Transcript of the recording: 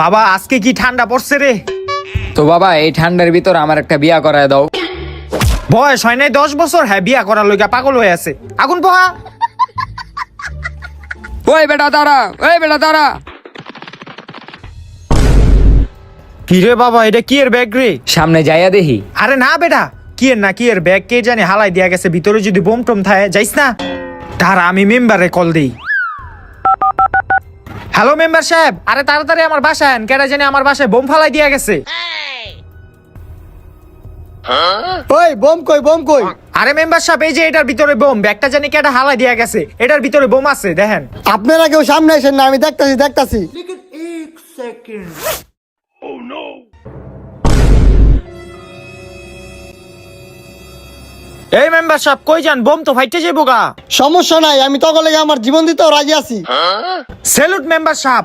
বাবা আজকে কি ঠান্ডা পড়ছে রে। তো বাবা এই ঠান্ডার ভিতর আমার একটা বিয়া করায় দাও। বয়স হয় নাই 10 বছর, হ্যাঁ বিয়া করার লইগা পাগল হয়ে আছে। আগুন পোহা। ওই বেটা দাঁড়া, ওই বেটা দাঁড়া। কি রে বাবা, এটা কি এর ব্যাগ রে? সামনে যাইয়া দেখি। আরে না বেটা, কি এর না কি এর ব্যাগ, কে জানি হালাই দিয়া গেছে। ভিতরে যদি বোম টোম থাকে যাইস না। দাঁড়া আমি মেম্বারে কল দেই। হ্যালো মেম্বার সাহেব, আরে তাড়াতাড়ি আমার বাসায় আন, কেডা জানি আমার বাসায় বোম ফালাই দিয়া গেছে। ওই বোম কই, বোম কই? আরে মেম্বার সাহেব, এই যে এটার ভিতরে বোম, ব্যাগটা জানি কেডা হালাই দিয়া গেছে। এটার ভিতরে বোম আছে দেখেন। আপনারা কেউ সামনে আসেন না, আমি দেখতাছি। এই মেম্বার সাহেব কই যান? বোম তো ফাইটে যাইবো গা। সমস্যা নাই, আমি তখন লেগে আমার জীবন দিতেও রাজি আছি। স্যালুট মেম্বার সাহেব।